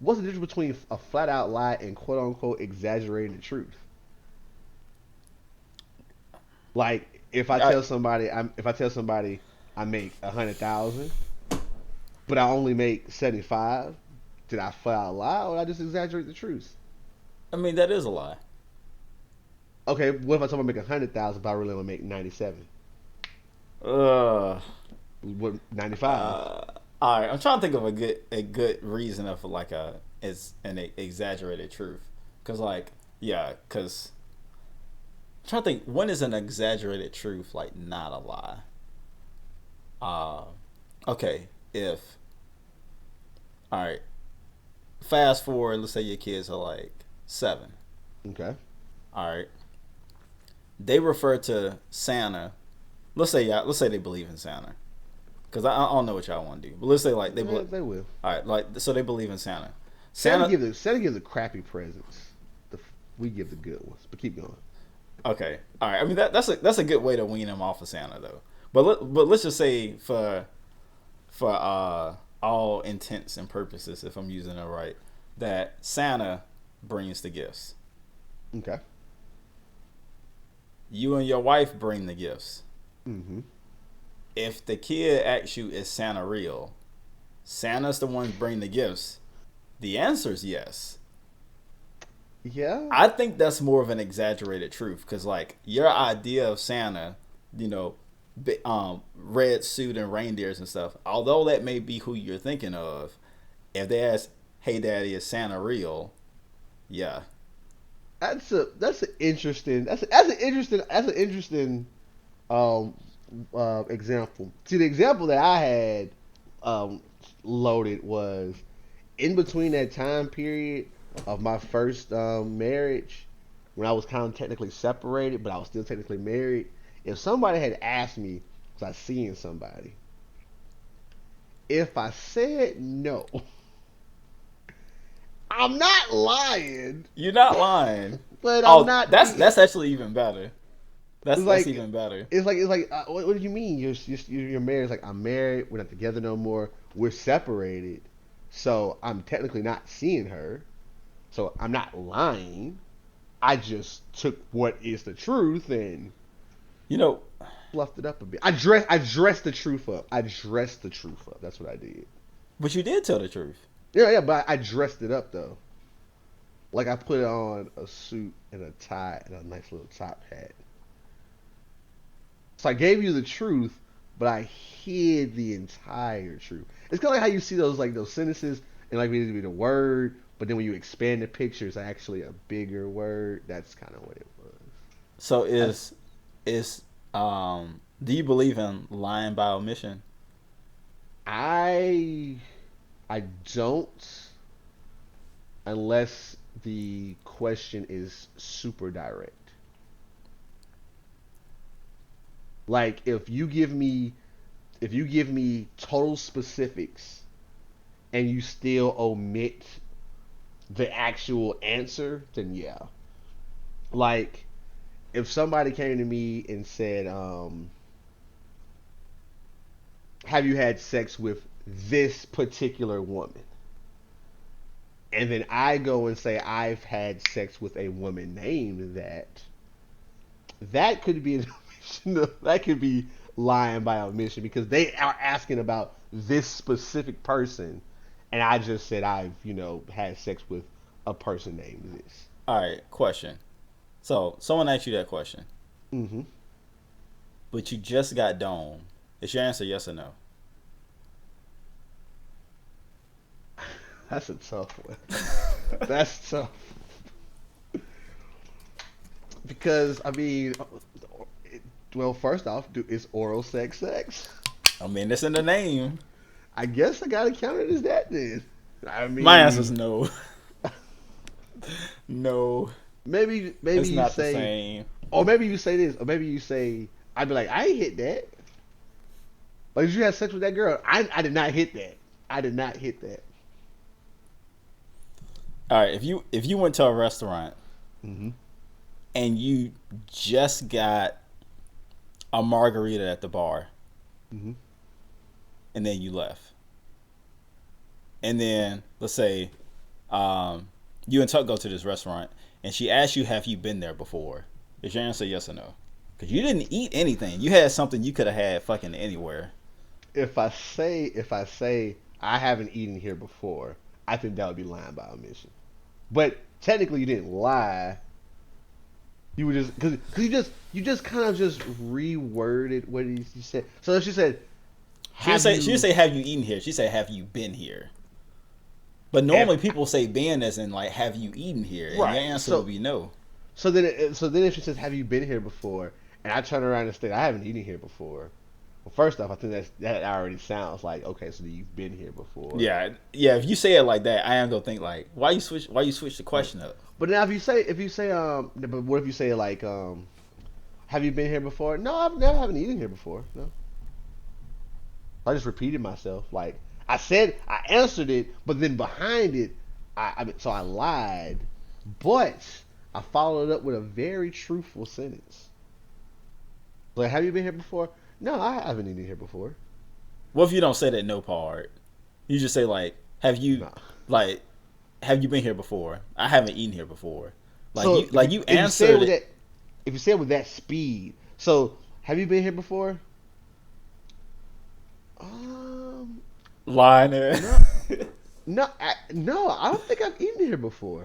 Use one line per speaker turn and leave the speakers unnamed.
what's the difference between a flat out lie and quote unquote exaggerating the truth? Like
I,
if I tell somebody I make 100,000, but I only make 75, did I flat out lie or did I just exaggerate the truth?
I mean, that is a lie.
Okay, what if I told them I make 100,000, but I really only make 97?
Uh,
What 95?
uh, all right. I'm trying to think of a good reason of like a it's an exaggerated truth, cause like yeah, cause I'm trying to think when is an exaggerated truth like not a lie. Uh, okay, if all right, fast forward. Let's say your kids are like 7.
Okay.
All right, they refer to Santa. Let's say they believe in Santa, because I don't know what y'all want to do. But let's say like they
Yeah,
believe.
they will.
All right, like so they believe in Santa.
Santa
Santa.
give the Santa gives the crappy presents. We give the good ones. But keep going.
Okay, all right. I mean that's a good way to wean them off of Santa though. But let's just say for all intents and purposes, if I'm using it right, that Santa brings the gifts.
Okay.
You and your wife bring the gifts.
Mm-hmm.
If the kid asks you, is Santa real? Santa's the one bringing the gifts. The answer is yes.
Yeah.
I think that's more of an exaggerated truth because, like, your idea of Santa, you know, red suit and reindeers and stuff, although that may be who you're thinking of, if they ask, hey, daddy, is Santa real? Yeah.
That's an interesting that's an interesting um example. See, the example that I had um loaded was in between that time period of my first marriage, when I was kind of technically separated, but I was still technically married. If somebody had asked me, was I seeing somebody? If I said no, I'm not lying,
You're not lying.
but I'm
Oh,
not
that's
being.
that's actually even better.
It's
That's
like
even better.
what do you mean you're married? It's like I'm married. We're not together no more. We're separated. So I'm technically not seeing her. So I'm not lying. I just took what is the truth and
You know,
fluffed it up a bit. I dressed the truth up. I dressed the truth up. That's what I did.
but you did tell the truth.
Yeah, yeah, but I dressed it up though. Like I put on a suit and a tie and a nice little top hat. So I gave you the truth, but I hid the entire truth. It's kind of like how you see those sentences and like it to be the word, but then when you expand the picture, it's actually a bigger word. That's kind of what it was.
So
I,
is do you believe in lying by omission?
I I don't unless the question is super direct. Like if you give me total specifics and you still omit the actual answer, then yeah. Like if somebody came to me and said, "Have you had sex with this particular woman?" and then I go and say I've had sex with a woman named that, that could be that could be lying by omission because they are asking about this specific person, and I just said I've had sex with a person named this.
All right, question. So someone asked you that question,
Hmm.
but you just got dome. Is your answer yes or no?
That's a tough one. That's tough because I mean, well, first off, is oral sex sex?
I mean, it's in the name.
I guess I gotta count it as that then. I
My answer is
mean,
no. No,
maybe
it's
you
not the
say,
same.
or maybe you say this, or maybe you say, I'd be like, I ain't hit that. Like, did you have sex with that girl? I did not hit that. I did not hit that.
All right, if you went to a restaurant
Hmm.
and you just got a margarita at the bar
Hmm.
and then you left, and then let's say You and Tuck go to this restaurant, and she asks you, "Have you been there before?" Is your answer yes or no? Because you didn't eat anything. You had something you could have had fucking anywhere.
If I say I haven't eaten here before, I think that would be lying by omission. But technically, you didn't lie. You were just because you just kind of just reworded what you said. So she said, "Have
She didn't
you?"
say have you eaten here. She said have you been here. But
If
normally people say been as in like have you eaten here, and your
right,
answer would
so
be no.
so then if she says, "Have you been here before?" and I turn around and state, "I haven't eaten here before." Well, first off, I think that already sounds like okay, so you've been here before.
Yeah, yeah. If you say it like that, I am gonna think like why you switch the
Right.
question up.
But now if you say but what if you say like have you been here before? No, I've never haven't eaten here before. No, I just repeated myself. Like I answered it, but then behind it, I mean, so I lied, but I followed it up with a very truthful sentence. Like, have you been here before? No, I haven't eaten here before.
What if you don't say that no part? You just say like
No.
like have you been here before? I haven't eaten here before.
So
Like you
if you say it
answered
with
it
that if you say it with that speed, so have you been here before? Um,
lying there.
no, no, no. I don't think I've eaten here before.